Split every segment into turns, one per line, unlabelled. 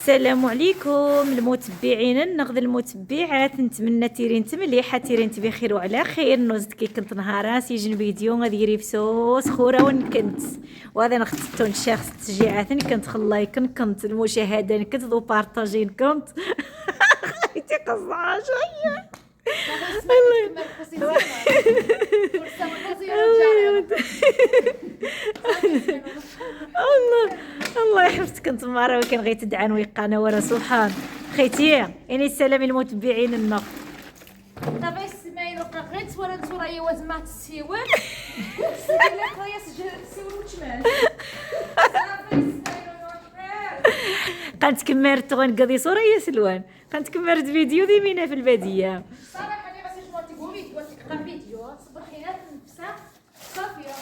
السلام عليكم المتبعين النقد المتبعات، نتمنى تيرين مليحه تيرين بخير وعلى خير. نوزت كي كنت نهار سيجن فيديو غادي يري بسوس خورا وين كنت وهذا نختتون شخص تشجيعات كنت خلايكن كنت المشاهده كنت دو بارطاجين كنت خايتي قصعه شويه الله يحفظك انت مره وكان غير تدعان ويقانا ورا سبحان خيتي اني السلام المتبعين النقد
دابا السماين وقع غير تصور نتوريا وزمات السيوان سيدي لك راهي سجل السيوان وتشمال صافي السماين
كانت كمرت غنقضي صوره يا سلوان كانت كمرت فيديو ديمينا في الباديه
صراحه انا غاسي جمعتي قومي تقرا فيديو تصبر خيرات نفسها صافيه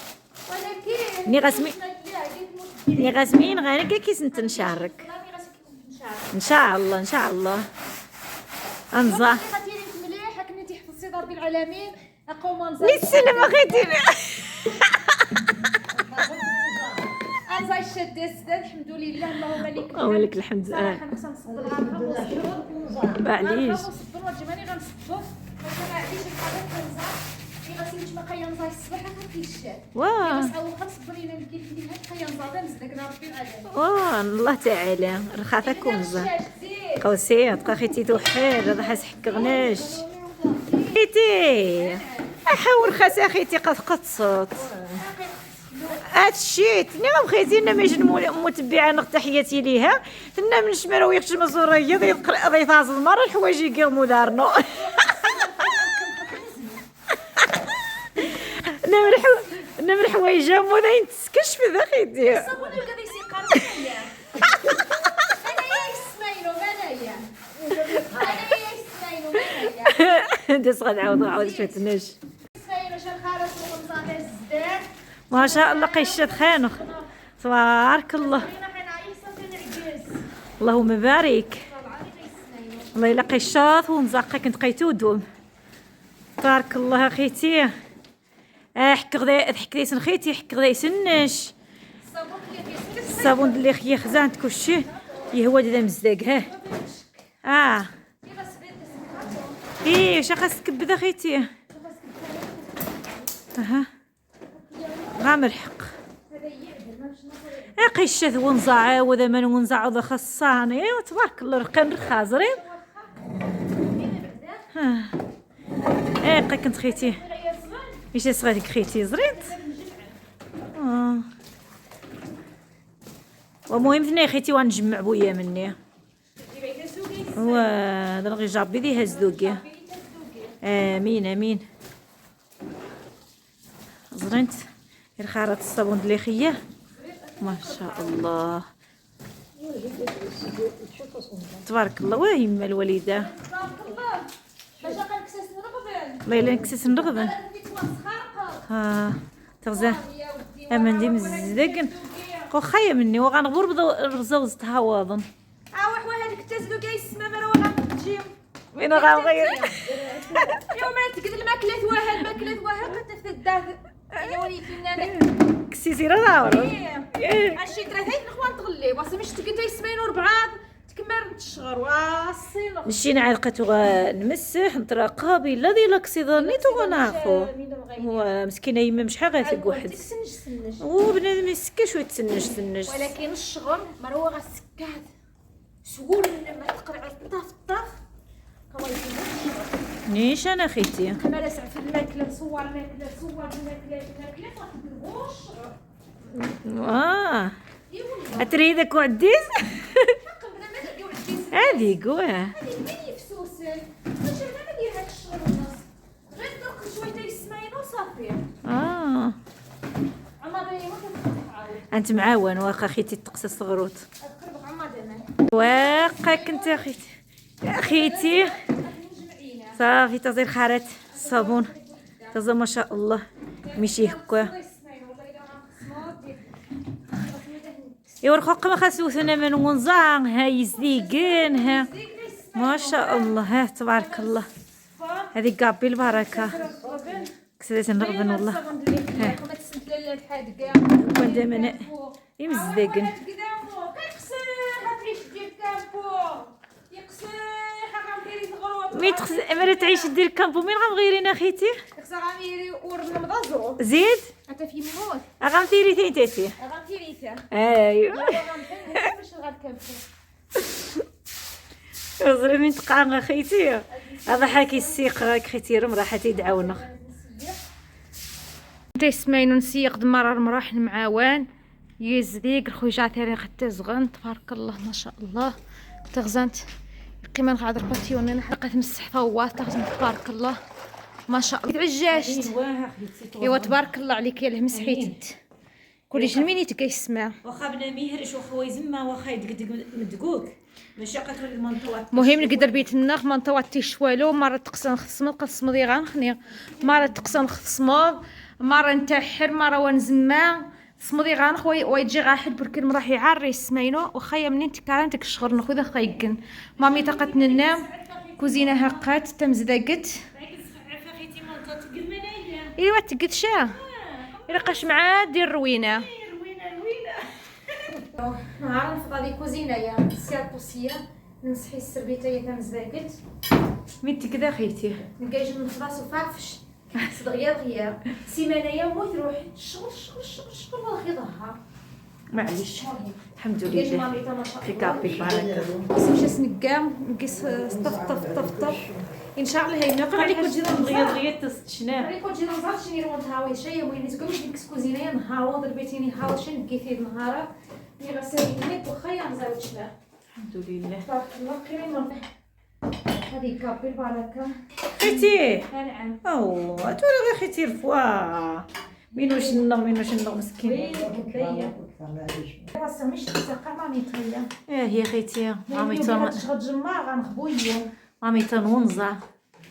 ولكن
ني غاسمين غير كيسنت نشارك ان شاء الله ان شاء الله انزا
مليح كنتي تحفظي ربي العالمين اقوم انزا
نسلم اخيتي
انزا الشد السداد الحمد لله اللهم لك
ولك الحمد
صراحه نخصها نصبر العرض ونصبر
معليش
نصبر وجماني غنصبر ما عنديش الحاجات كنزا غاسي ما قينزا الصباح كيشاد
واه
بس اول خاص صبرينا كيف هاد قينزا دا مزدك ربي العالمين
واه الله تعالى رخافكم زا قوسي تبقى خيتي توحير هذا حاس حك غناش خيتي احاول خاص خيتي قد قصت هادشي تني بغيتي انا ماجي متبعه نقطه تحياتي ليها تنا من شمال ويخش مزوريه ضي فاز المره الحوايج يقيموا دارنا نمر حوايج مو ذا ينتسكش في ذا خيتي
الصابون اللي غادي يسيقر معايا انايا يسمايلو مانايا انايا يسمايلو مانايا
انت صغاد عاود شويه تنش
يسمايلو شال خارج ومصابي الزداد
ما شاء الله قيشات خانخ تبارك الله اللهم بارك الله الا قيشات ونزقك كنت قيتو دوم تبارك الله اخيتي حك غدا حكيتي سنخيتي حك غدا يسنش الصابون اللي خيا خزانت كلشي يهوى دا مزداق ها ايه واش خاصك تكبد اخيتي اها غامر الحق قيشات ونزع وذا من ونزع وذا خصاني تبارك الله رقان رخا زرين ها كنت خيتي ايش صغيرك خيتي زريت ومهم ثني خيتي ونجمع بويا مني هذا غير جابي ذي هز ذوقي امين امين زرنت الخارط الصابون اللي خياه ما شاء الله تبارك الله واه يما الوليده الله الا نكسس نرغبن ها تغزا اما ندي مزدقن قو خايه مني وغنغبر بزوز تهواضن
واح هذيك تزلو كاع يسمى ما راه غتجي
وين غنغير
يوم تقد الماكله ثواها الماكله ثواها كنت في الدار يا وليدي انا
كسيتي راه داور
هادشي دراتي الاخوان تغلي واصي مش تقد يسمين وربعاض تكمر تشغر واصي
مشينا عرقته نمسح نتراقب الا ديالك صيدانيتو غنعرفو هو مسكينه يما مش حاجه غاتق واحد هو بنادم يسكا شويه تسنج
ولكن الشغل ما هو غسكاد سهول لما تقرع الطاف
نيش انا خيتي
كما راسع في الماكله صور الماكله
اتري داك وعديز هذيك واه
هذه فسوس واش انا ما ندير هاد الشغل النص غير دوك شويه يسمعين وصافي عماداني ما كنعاود
انت معاون واخا خيتي تقص الصغروت
قرب عماداني
واخا كنت خيتي صافي تزير خارات الصابون تزا ما شاء الله مشي هكا يورخوق ما خاسوثنا من ونزان هاي زديقين ها ما شاء الله ها تبارك الله هذه قابي البركه كسيت نرغبن والله ها كون دائما يمزدقن مي تخص مرة تعيش دير كامبو مين غنغيرين اخيتي
خصها غاميري ورنا مضازو
زيد
حتى في موت
غنثيري ثين تاتي
غنتيريتا
ايوا
غنفهم باش غنكمل
زري من تقع اخيتي هذا حاكي السيق اخيتي رم راح تيدعونا
تسمعين نسيق دمار المراح معاوان يزديق الخوجات ثاني حتى زغن تبارك الله ما شاء الله تغزنت قيمه نقعد باتيون انا حلقه مسح فوات تغزن تبارك الله ما شاء الله تعجاجت ايوا تبارك الله عليك يا المسحيت كلشي منين تكيسمع
واخا بنا ميهرش واخا زما واخا يدقدق مدقوق ماشي قتل المنطوات
مهم نقدر بيت النخ منطوات تيشوالو مره تقسم خصم قسم دي غنخني مره تقسم خصمو مره نتحر مره ونزما صمدي غنخ ويجي غاحد برك راح يعري سمينو وخايا منين تكارنتك الشغل نخوذ خايقن مامي طاقت ننام كوزينه هقات تمزدقت ايوا تقدشا الا قاش معاه دير روينه نهار نفضى لي كوزينه يا سيرطوسيه نمسحي السربيته تمزدقت
مين تكدا خيتي
نلقى جن خلاص وفافش صدغيا غياب سيمانه يا موت روح الشغل واخي ظهر
معليش الحمد لله في كابي بارك
بس مشى نقام نقيس طف ان شاء الله هي نقرا عليك وجي
غير تستشنا
عليك وجي نزار شني روان تهاوي شي وين تقول لك كوزينه نهاو ضربتيني هاو شن كيفي نهار مي غسالي نيت وخيا نزاوج لا
الحمد لله
تبارك الله كريم هذه كابي البركه
خيتي
نعم
او توري غير خيتي الفوا مينوش النغ مسكين
راسها مش تسقى مامي طيا
هي خيتي مامي
تشغل جماعه غنخبويو
مامي تنونزا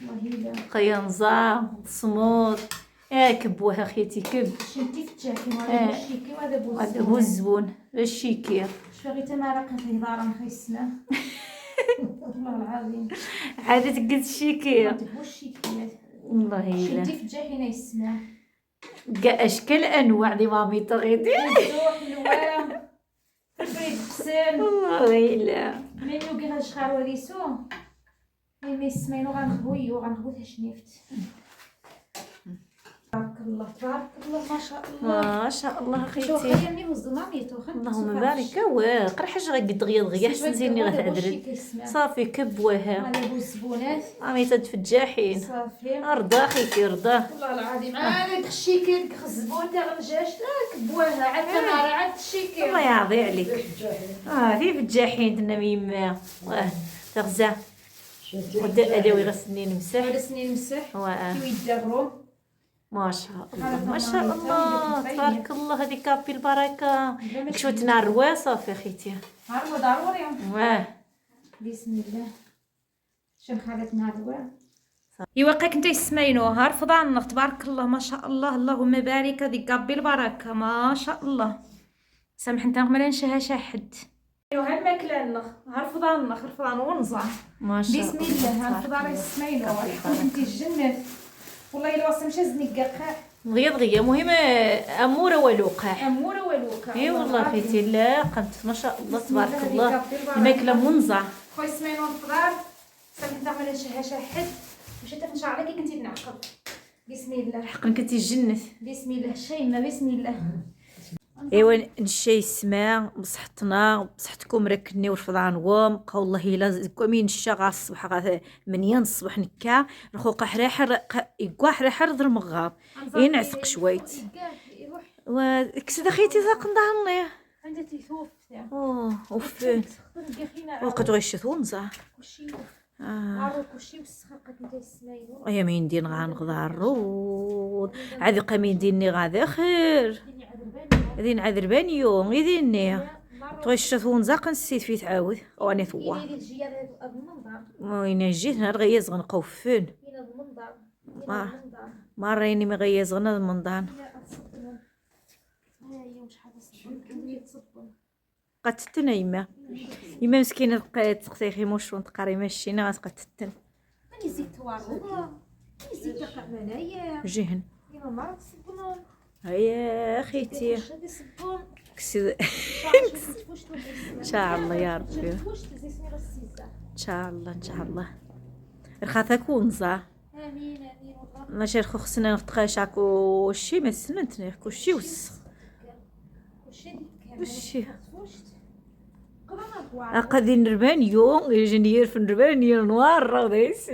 والله الا
قينزا صمود كبوها خيتي كب
شنتي فتاكي وهذا الشيكي وهذا بوز
هذا هو الزبون الشيكي
شغي تمارق في دار خيسنا والله العظيم
عادي تقد الشيكي
تبو الشيكيات
والله الا
شنتي فتاكي يسمع
اشكال انواع دي مامي تغيدي
روح الوام فريد حسين
والله الا
من يوقي هاد الشخار وريسو ما يسمعينو غنخبويو غنخبو تشنيفت تبارك الله تبارك الله ما شاء الله
ما شاء الله
شو
خيتي
خلي مني وزو مامي تو
اللهم بارك واقر حاجه غيد غير حسن زيني غتعدرد صافي كبوها
هذا بو الزبونات
مامي تدفجاحين
صافي
ارضا خيتي ارضا
والله العظيم عاد الشيكي الزبون تاع الرجاج لا كبوها عاد تمارا عاد الشيكي
الله يعطي عليك في فجاحين تنا يما تغزا ودا اداوي غسنين مسح
هذا سنين مسح ويدغرو
ما شاء الله ما شاء الله تبارك الله هذيك كابي البركه كشوتنا الروا صافي خيتي
عارفه ضروري
واه
بسم الله شن خالتنا الروا ايوا كنت يسمينو هار فضان تبارك الله ما شاء الله اللهم بارك هذيك كابي البركه ما شاء الله سامح انت ما نشها شاحد ايوا هاد الماكله نخ هار فضان ونزع
ما شاء الله
بسم الله هار فضان يسمينو انت الجنه والله الا واسم زنقه
غير مهم اموره ولوقع
اموره ولوكا
اي والله خيتي لا قمت ما شاء الله تبارك الله الماكله منزع
خويا سمينو الخضار سامح تعمل شها شاحد مشيت نشعر عليك كنتي نعقب بسم الله
حقا كنتي جنت
بسم الله شيمه بسم الله
ايوا نشي السماء بصحتنا بصحتكم ركني ورفضان وام بقى والله الا كومين الشغا الصبح غا 8 الصبح نكا الخوق حريحر يقوا حريحر ذر مغاب ينعسق شويت وكسد خيتي ساق نضهني
عندي تيثوف
اوف وقت غيشثو نزع
كلشي عارو كلشي والسخاقه كنت تسمعينو
يا مين دين غنغضا الرود عادي قامين ديني غادي خير هذه نعذر بانيو غيديني طويشتو نزاق نسيت فيه تعاود واني ثوا وين جيت نهار غياز غنقوفن ما راني ما غياز غنا المنظان قتتنا يما مسكينه تقتيخي موشون تقاري ماشينا غتقتتن
ماني زيد توارو زيد تقع منايا
جهن
يما ما تصبنا
هيا خيتي كسي ان شاء الله يا ربي ان شاء الله رخاثك ونزا
امين امين والله.
ماشي رخو خصنا نتقاشع كلشي ما سنتني كلشي وسخ وشي قادي نربان يوم يجي ندير في نربان يوم نوار راه دايس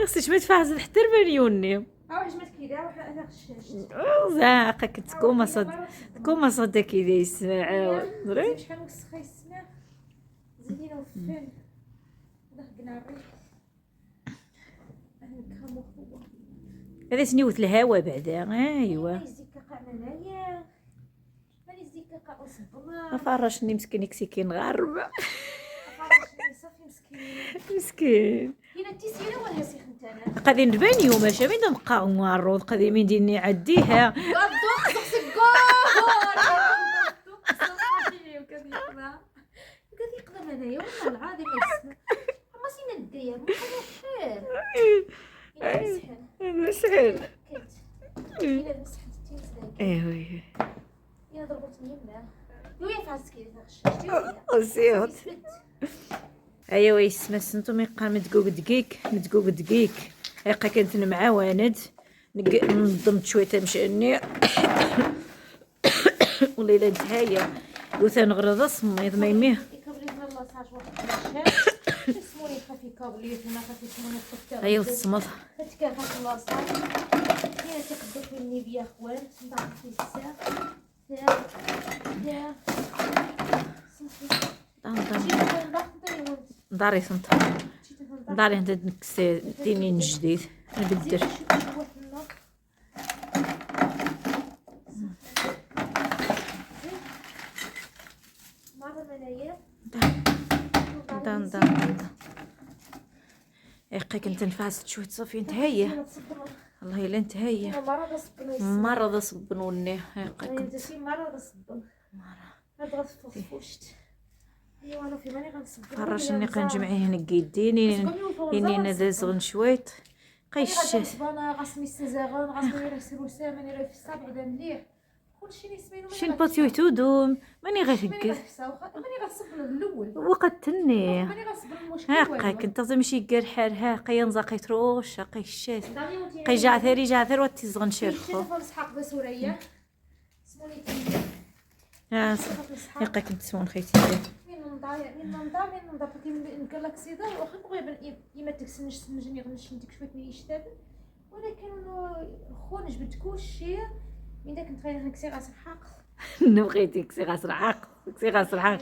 خصك ما تفعزل حتى ربان زاقه كنت كوما صد كي دايس عاود دري
شحال وسخه يسمع زينه وفن ضحكنا الريح نكرمو خويا
هذا سنيوت الهوا بعدا ايوا ما فرشني مسكين كسكين غرب مسكين قادي نربان يوم اش من نبقى معروض قادي من ديني عديها مسحل ايوه
يا ضربتني يمه ويا فاسكي
زيوت ايوا يسمى سنتو ميقا مدقوق دقيق هاكا كنت مع واند نظمت شويه تمشاني وليله نتهايا قلت نغرض صميد ما يميه ايوا الصمت
فتكافات الله صار هنا تقدر في النيبيا اخوان نضعف في الساعه
داري سنت داري انت نكسي ديني جديد نبدل دان ايقا كنت نفعست شويه صافي نتهيا والله الا نتهيا مرض صبنوني ايقا كنت
مرض صبن هاد غتفوشت ايوا انا في ماني غنصبر
فراشني كنجمعيه هنا كيديني اني نداز غنشويط قيشات
انا غاسمي السزاغون غاسمي راه سروسه ماني راه في الصبع دا مليح كلشي اللي سمينو
شي الباتيو تودوم ماني غير هكا
ماني غنصبر الاول
وقتلني
ماني غنصبر المشكل
هاقا كنت زمشي كار حال هاقا ينزقي تروش قيشات قي جعثري وتيزغن شرخو
اسحاق بسوريه سموني
هاقا كنت سمون خيتي
من نضايع قال لك سيدا واخا بغي يما تكسنش سنجني غنش نديك شويه يشتاب ولكن خو نجبد كلشي من داك نتخيل نكسي غاس الحق
نبغيتي كسي غاس الحق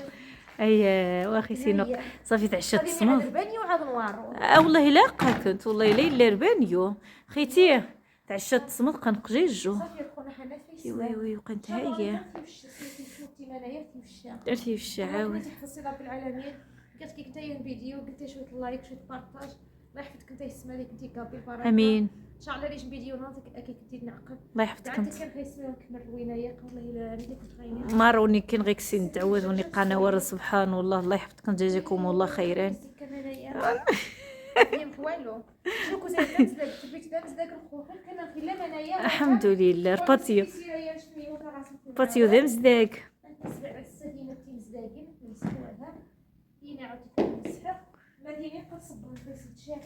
اي واخي سينو صافي تعشات الصمود
ربانيو عاد نوارو
والله لا كنت والله الا ربانيو خيتي تعشات الصمود قنقجيجو
صافي خونا حنا في
وي وقنت هيا درتي في الشعاوي
تحفظي رب العالمين قلت كي كنتي الفيديو قلتي شويه لايك شويه بارطاج الله يحفظك انت يسمع لك انت كابي البركه
امين
ان شاء الله ريش فيديو ناطك اكيد كنتي نعقل
الله يحفظك انت
كان خيسمي كمل روينايا والله الا اللي كنت غاينه
ماروني كان غير كسي ندعوذ وني قناه سبحان الله الله يحفظكم جزاكم الله خيرا
فهمت والو شوكو زي دامزداك تبيت دامزداك الخوخ كان في لا منايا
الحمد لله باتيو دامزداك
السكينه تيمزداكين نسحوها هنا عاود تمسحها ما ديني قد صبر في 6 شهور